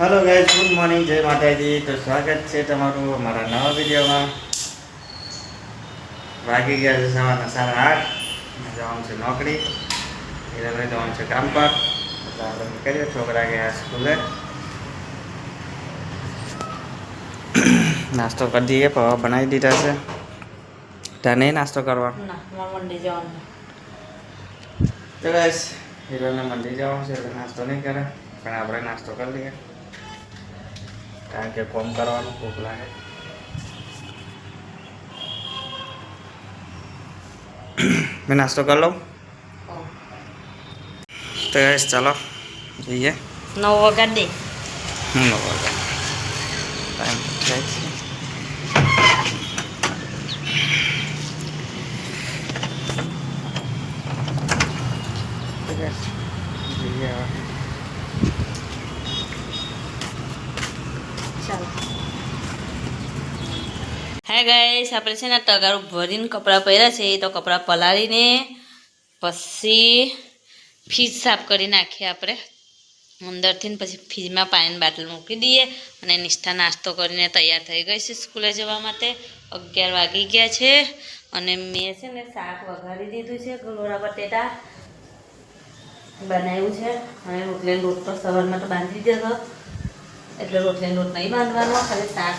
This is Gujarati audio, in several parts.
हेलो गाइस, गुड मॉर्निंग, जय माता दी। तो स्वागत है તમારું અમારા નવા વિડીયોમાં। વાગી ગયા છે સવારના 8:30 અને જવાનું છે નોકરી, હીરાભાઈ જવાનું છે કામ પર। એટલે આપણે નીકળીએ, છોકરા ગયા સ્કૂલે। નાસ્તો કરી દઈએ, પૌવા બનાવી દીધા છે। ત્યાં નહીં નાસ્તો કરવાનો? ના, મંડી જવાનું। તો ગાઈસ, હીરાને મંડી જવાનું છે એટલે નાસ્તો નહીં કરે, પણ આપણે નાસ્તો કરી લઈએ કારણ કે કોમ કરવાનું ભૂખ લાગે। मैं नाश्तो कर लूँ तो गाइस चलो જઈએ। 9 વાગ્યા દે। 9 વાગ્યા ટાઈમ થાય છે। તો ગાઈસ જઈએ હવે। ચાલો। હા ગાઈસ, આપણે છે ને તગારું ભરીને કપડાં પહેર્યા છે, તો કપડાં પલાળીને પછી ફ્રીજ સાફ કરી નાખીએ આપણે અંદરથી ને પછી ફ્રીજમાં પાણીની બાટલ મૂકી દઈએ। અને નિષ્ઠા નાસ્તો કરીને તૈયાર થઈ ગઈ છે સ્કૂલે જવા માટે। 11 વાગી ગયા છે અને મેં છે ને શાક વઘારી દીધું છે, ગલોરા બટેટા બનાવ્યું છે અને રોટલીનો લોટ તો સવારમાં તો બાંધી દીધો, એટલે રોટલીનો લોટ નહીં બાંધવાનો, ખાલી શાક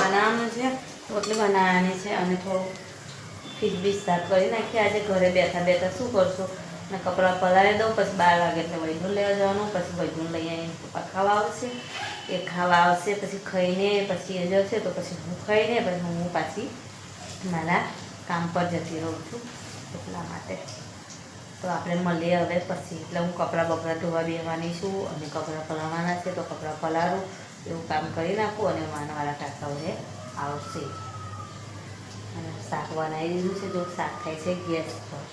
બનાવવાનું છે, રોટલી બનાવવાની છે અને થોડું ફીજ બીજ સાફ કરી નાખીએ। આજે ઘરે બેઠા બેઠા શું કરશું, ને કપડાં પલાળી દઉં, પછી 12 વાગે એટલે વૈધું લેવા જવાનું, પછી વૈધું લઈ આવીને પપ્પા ખાવા આવશે, એ ખાવા આવશે પછી ખાઈને પછી એ જશે, તો પછી હું ખાઈને પછી હું પાછી મારા કામ પર જતી રહું છું, એટલા માટે। તો આપણે મળીએ હવે પછી, એટલે હું કપડાં બપડા ધોવા બેસવાની છું અને કપડાં પલાળવાના છે, તો કપડાં પલાળું એવું કામ કરી નાખું અને માનવાળા ટાંકાઓને આવશે। અને શાક બનાવી દીધું છે, જો શાક થાય છે ગેસ પર।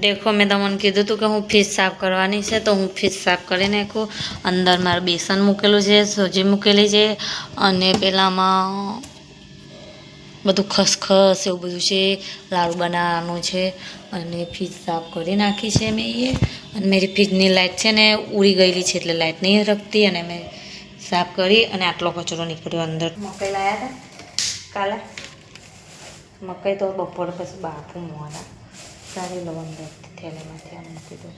દેખો, મેં તમને કીધું હતું કે હું ફ્રીજ સાફ કરવાની છે, તો હું ફ્રીજ સાફ કરી નાખું। અંદર મારું બેસન મૂકેલું છે, સોજી મૂકેલી છે અને પેલામાં બધું ખસખસ એવું બધું છે, લાડુ બનાવવાનું છે અને ફ્રીજ સાફ કરી નાખી છે મેં એ। અને મારી ફ્રીજની લાઇટ છે ને ઉડી ગયેલી છે, એટલે લાઇટ નહીં રખતી, અને મેં સાફ કરી અને આટલો કચરો નીકળ્યો અંદર। મકાઈ લાવ્યા હતા કાલે, મકાઈ તો બપોર પછી બાફું મોડા સારી લો અંદર થેલીમાંથી આમ મૂકી દઉં।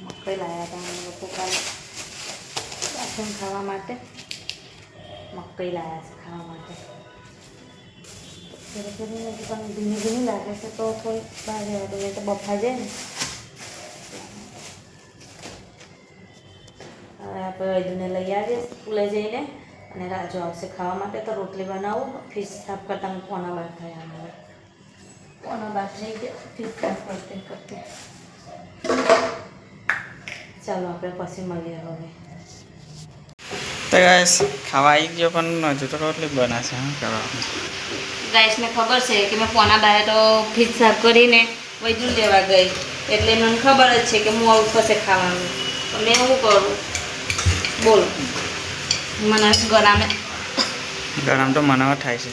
મકાઈ લાવ્યા હતા અમે લોકો કાલે બાફીને ખાવા માટે, મકાઈ લાવ્યા છે ખાવા માટે। પણ ધીમી ધીમી લાગે છે, તો થોડી બહાર જવા દઈએ તો બફાઈ જાય ને। હવે આપણે વૈદુને લઈ આવીએ સ્કૂલે જઈને, અને રાજુ આવશે ખાવા માટે, તો રોટલી બનાવું। ફીસ સાફ કરતા 11:15 થયા, અમારે 11:15 થઈ ગયા ફીસ સાફ કરતે કરતે। ચાલો આપણે પછી મળીએ હવે। તો ગાઈસ ખાવા આવી ગયો, પણ હજુ તો રોટલી બનાવશે, શું કરવાનું? ગાઈસને ખબર છે કે મેં 11:15 તો ફીસ સાફ કરીને વૈદું લેવા ગઈ, એટલે મને ખબર જ છે કે મોડું થશે ખાવાનું, તો મેં શું કરું બોલો? મને ગરમ તો મને થાય છે।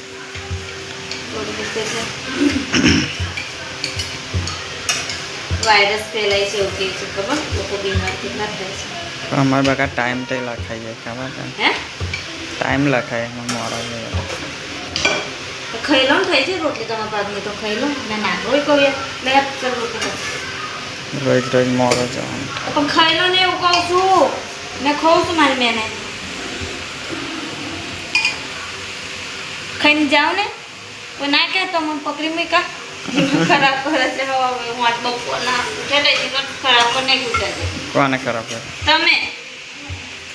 વાયરસ ફેલાય છે એવું કહે છે, ખબર? લોકો બીમાર કેટલા થાય છે। પણ અમારે બકા ટાઈમ તો લખાઈ જાય, ખબર છે? હે ટાઈમ લખાય મોડો તો ખાઈ લો ને, થઈ જાય રોટલી તમારા ભાગની, તો ખાઈ લો ને, નાખો કહું લે ચાલ રોટલી રોજ રોજ મોડો જવાનું પણ ખાઈ લો ને, એવું કહું છું, મેં ખાઉં છું મારી મેને ખાઈને જાઓ ને, કોઈ ના કહે તો મને પકડી મૂકા ખરાબ કરે છે। હવે હું આજ બપોરના ખરાબ કરી નાખ્યું છે। કોને ખરાબ કરે? તમે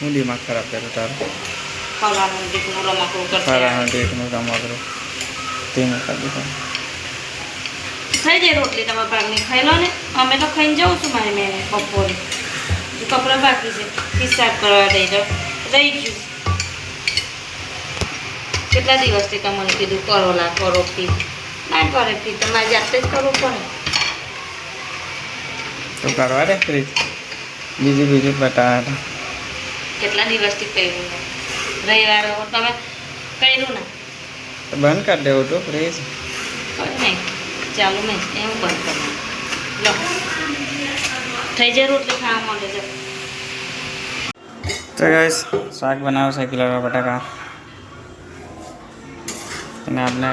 હું દિમાગ ખરાબ કર્યું તારું? ફરવાનું દીકનું રમકડું કરતા ફરવાનું ટેકનું રમકડું તેનું કરી દીધું। થઈ જાય રોટલી તમારા ભાગની, ખાઈ લો ને। અમે તો ખાઈને જાઉં છું મારી મેં બપોરે, કપડાં બાકી છે ફીસ સાફ કરવા દઈ દો, રહી ગયું। કેટલા દિવસથી તમને કીધું કરો ફી, ના કરે ફી, તમારે જાતે જ કરવું પડે। તો કરવા દે ફ્રીજ, બીજું બતાવે કેટલા દિવસથી કર્યું ને, રવિવારે તમે કર્યું ને, તો બંધ કરી દેવું તો ફ્રીજ નહીં ચાલુ નહીં, એવું બંધ કરવાનું। લો થઈ જાય રોટલી ખાવા માંગે છે. તો ગાઈસ શાક બનાવ્યું છે કિલોના બટાકા અને આપણે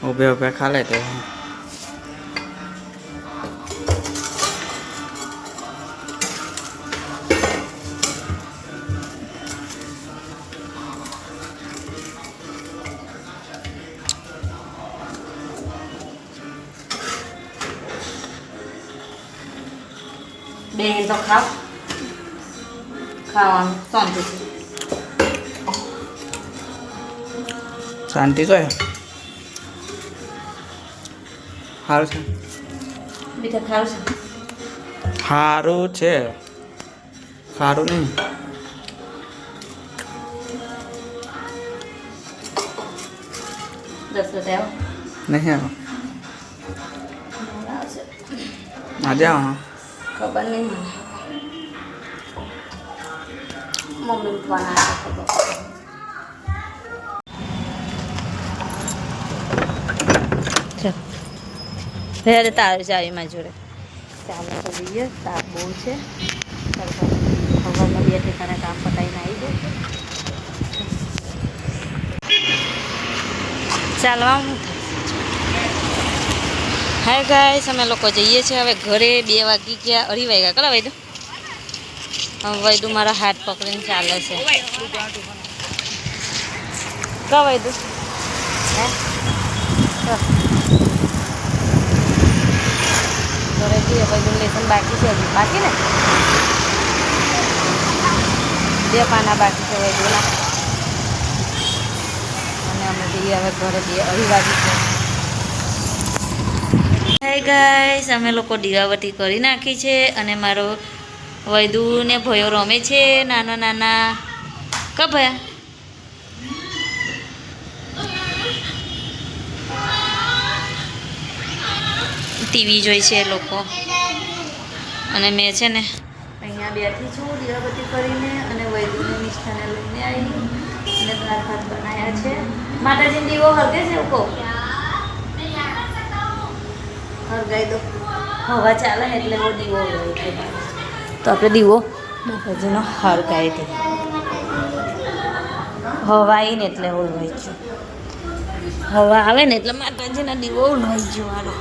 ઊભે ઊભે ખા લેતે हैं. બેન તો ખાવ ખાવાનું શાંતિથી. શાંતિ તો સારું છે બીજા ખાવ છે સારું છે સારું નહીં દસ બजे આવો નહીં આવો આજે આવો ખબર નહીં મને મમ્મી બનાવે ખબર. ચાલ તારું છે આવી મારી જોડે. ચાલો તો જઈએ તાપ બહુ છે. ખબરમાં બે ઠેકાણે કામ પતાવીને આવી જાય. ચાલવાનું હાય ગાઈસ અમે લોકો જઈએ છીએ હવે ઘરે. 2 વાગી ગયા, 2:30 વાગ્યા. કેટલા વાગ્યું? હવે વૈદુ મારા હાથ પકડીને ચાલે છે. કા વૈદુ હે ઘરે જઈએ. વૈદુ લેસન બાકી છે, હજી બાકી ને 2 પાના બાકી છે વૈદુના. અને અમે જઈએ હવે ઘરે. 2:30 વાગી છે. હાય ગાઈસ અમે લોકો દીવાબત્તી કરી નાખી છે અને મારો વૈદુ ને ભયો રમે છે નાના નાના. કા ભયા ટીવી જોઈ છે એ લોકો અને મેં છે ને અહીંયા બેઠી છું દીવાબત્તી કરીને અને વૈદુને મિષ્ટાને લઈને આવી અને દાળ ભાત બનાવ્યા છે. માતાજીનો દીવો હળગે છે એવું કહું હળગાઈ દો. હવા ચાલે ને એટલે બહુ દીવો હોય છે તો આપણે દીવો માતાજીનો હળગાઈ દે. હવા આવી ને એટલે ઓળવાઈ ગયું. હવા આવે ને એટલે માતાજીના દીવો ઓળવાઈ ગયો. હાલો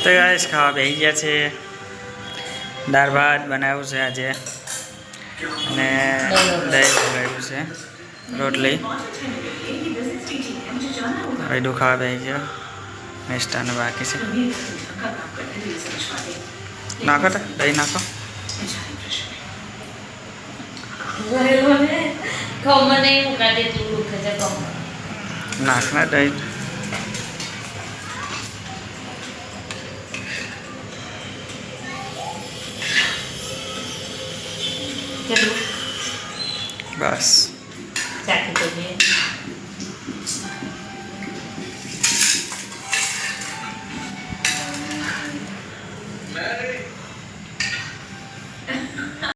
તો ગાઈસ ખાવા બેસી ગયા છે. દાળ ભાત બનાવ્યું છે આજે અને દહીં બનાવ્યું છે, રોટલી. વૈદુ ખાવા બેસી ગયો. મિષ્ટાન બાકી છે. નાખો તો દહીં નાખો. નાખ ને દહીં. બસ ચાખી તો